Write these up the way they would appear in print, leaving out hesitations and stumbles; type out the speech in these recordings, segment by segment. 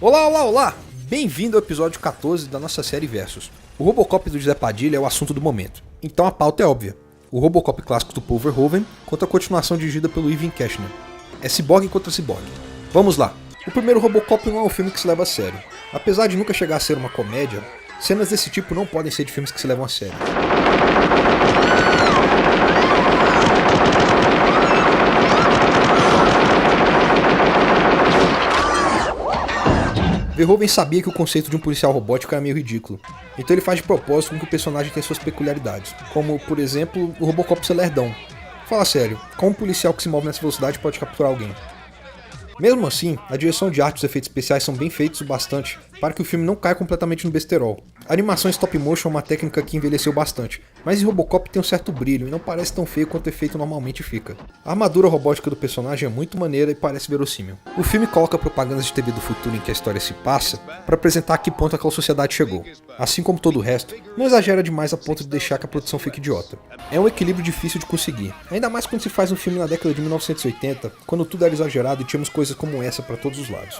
Olá, olá, olá! Bem-vindo ao episódio 14 da nossa série Versus. O Robocop do José Padilha é o assunto do momento, então a pauta é óbvia. O Robocop clássico do Paul Verhoeven contra a continuação dirigida pelo Irving Kershner. É ciborgue contra ciborgue. Vamos lá! O primeiro Robocop não é um filme que se leva a sério. Apesar de nunca chegar a ser uma comédia, cenas desse tipo não podem ser de filmes que se levam a sério. Verhoeven sabia que o conceito de um policial robótico era meio ridículo, então ele faz de propósito com que o personagem tenha suas peculiaridades, como, por exemplo, o Robocop ser lerdão. Fala sério, como um policial que se move nessa velocidade pode capturar alguém? Mesmo assim, a direção de arte e os efeitos especiais são bem feitos o bastante para que o filme não caia completamente no besterol. A animação em stop motion é uma técnica que envelheceu bastante, mas em Robocop tem um certo brilho e não parece tão feio quanto o efeito normalmente fica. A armadura robótica do personagem é muito maneira e parece verossímil. O filme coloca propagandas de TV do futuro em que a história se passa para apresentar a que ponto aquela sociedade chegou. Assim como todo o resto, não exagera demais a ponto de deixar que a produção fique idiota. É um equilíbrio difícil de conseguir, ainda mais quando se faz um filme na década de 1980, quando tudo era exagerado e tínhamos coisas como essa para todos os lados.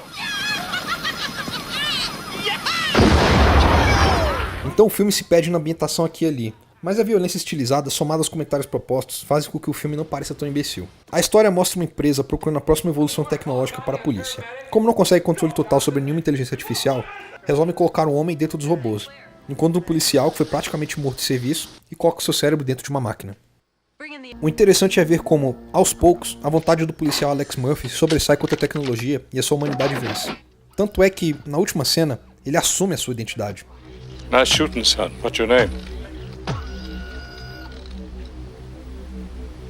Então o filme se perde na ambientação aqui e ali, mas a violência estilizada, somada aos comentários propostos, fazem com que o filme não pareça tão imbecil. A história mostra uma empresa procurando a próxima evolução tecnológica para a polícia. Como não consegue controle total sobre nenhuma inteligência artificial, resolve colocar um homem dentro dos robôs, enquanto um policial que foi praticamente morto de serviço e coloca o seu cérebro dentro de uma máquina. O interessante é ver como, aos poucos, a vontade do policial Alex Murphy sobressai contra a tecnologia e a sua humanidade vence. Tanto é que, na última cena, ele assume a sua identidade. Nice shooting, son. What's your name?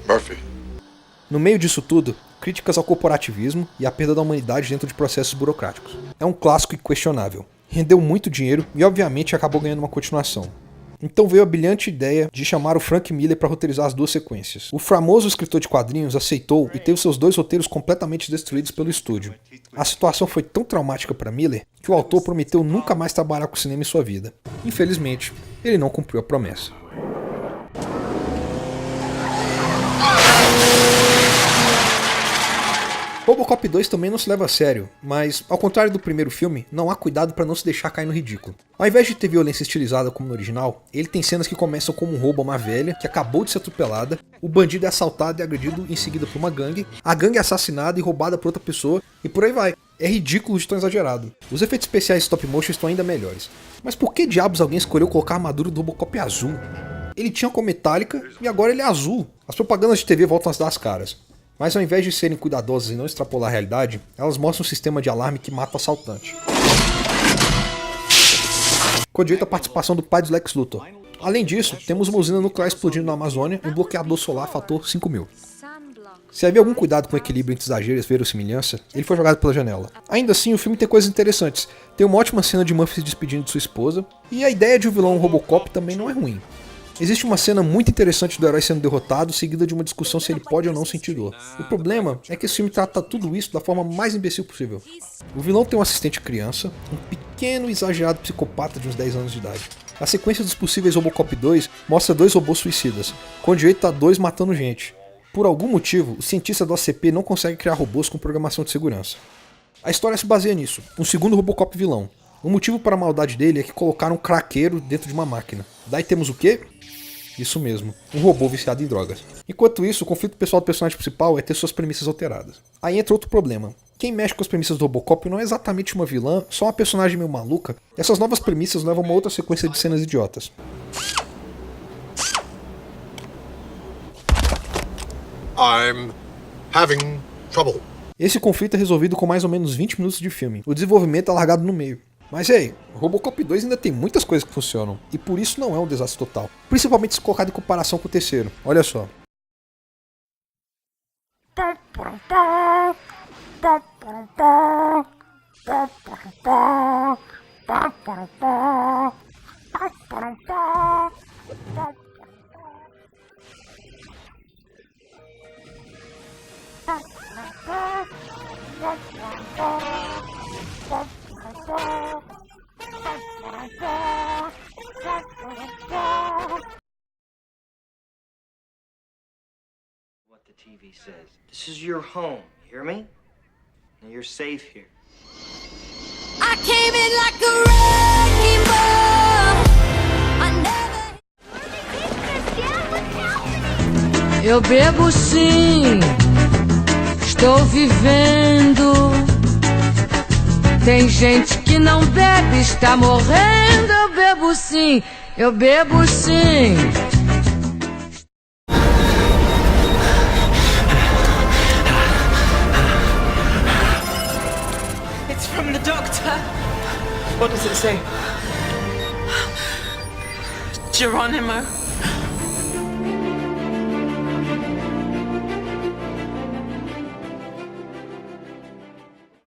Murphy. No meio disso tudo, críticas ao corporativismo e à perda da humanidade dentro de processos burocráticos. É um clássico inquestionável. Rendeu muito dinheiro e obviamente acabou ganhando uma continuação. Então veio a brilhante ideia de chamar o Frank Miller para roteirizar as duas sequências. O famoso escritor de quadrinhos aceitou e teve seus dois roteiros completamente destruídos pelo estúdio. A situação foi tão traumática para Miller que o autor prometeu nunca mais trabalhar com cinema em sua vida. Infelizmente, ele não cumpriu a promessa. Robocop 2 também não se leva a sério, mas, ao contrário do primeiro filme, não há cuidado para não se deixar cair no ridículo. Ao invés de ter violência estilizada como no original, ele tem cenas que começam como um roubo a uma velha que acabou de ser atropelada, o bandido é assaltado e agredido em seguida por uma gangue, a gangue é assassinada e roubada por outra pessoa, e por aí vai. É ridículo de tão exagerado. Os efeitos especiais stop motion estão ainda melhores. Mas por que diabos alguém escolheu colocar a armadura do Robocop azul? Ele tinha uma cor metálica e agora ele é azul. As propagandas de TV voltam a se dar as caras. Mas ao invés de serem cuidadosas e não extrapolar a realidade, elas mostram um sistema de alarme que mata o assaltante. Com direito à participação do pai do Lex Luthor. Além disso, temos uma usina nuclear explodindo na Amazônia e um bloqueador solar fator 5000. Se havia algum cuidado com o equilíbrio entre exagero e verossimilhança, ele foi jogado pela janela. Ainda assim, o filme tem coisas interessantes. Tem uma ótima cena de Murphy se despedindo de sua esposa, e a ideia de um vilão Robocop também não é ruim. Existe uma cena muito interessante do herói sendo derrotado, seguida de uma discussão se ele pode ou não sentir dor. O problema é que esse filme trata tudo isso da forma mais imbecil possível. O vilão tem um assistente criança, um pequeno e exagerado psicopata de uns 10 anos de idade. A sequência dos possíveis Robocop 2 mostra dois robôs suicidas, com direito a dois matando gente. Por algum motivo, o cientista do ACP não consegue criar robôs com programação de segurança. A história se baseia nisso, um segundo Robocop vilão. O motivo para a maldade dele é que colocaram um craqueiro dentro de uma máquina. Daí temos o quê? Isso mesmo, um robô viciado em drogas. Enquanto isso, o conflito pessoal do personagem principal é ter suas premissas alteradas. Aí entra outro problema. Quem mexe com as premissas do Robocop não é exatamente uma vilã, só uma personagem meio maluca. Essas novas premissas levam a uma outra sequência de cenas idiotas. I'm having trouble. Esse conflito é resolvido com mais ou menos 20 minutos de filme. O desenvolvimento é largado no meio. Mas ei, Robocop 2 ainda tem muitas coisas que funcionam, e por isso não é um desastre total. Principalmente se colocado em comparação com o terceiro. Olha só. What the TV says. This is your home, you hear me? Now you're safe here. I came in like a wrecking ball. I never. Eu bebo sim, estou vivendo. Tem gente que não bebe, está morrendo. Eu bebo sim, eu bebo sim. It's from the doctor. What does it say? Geronimo.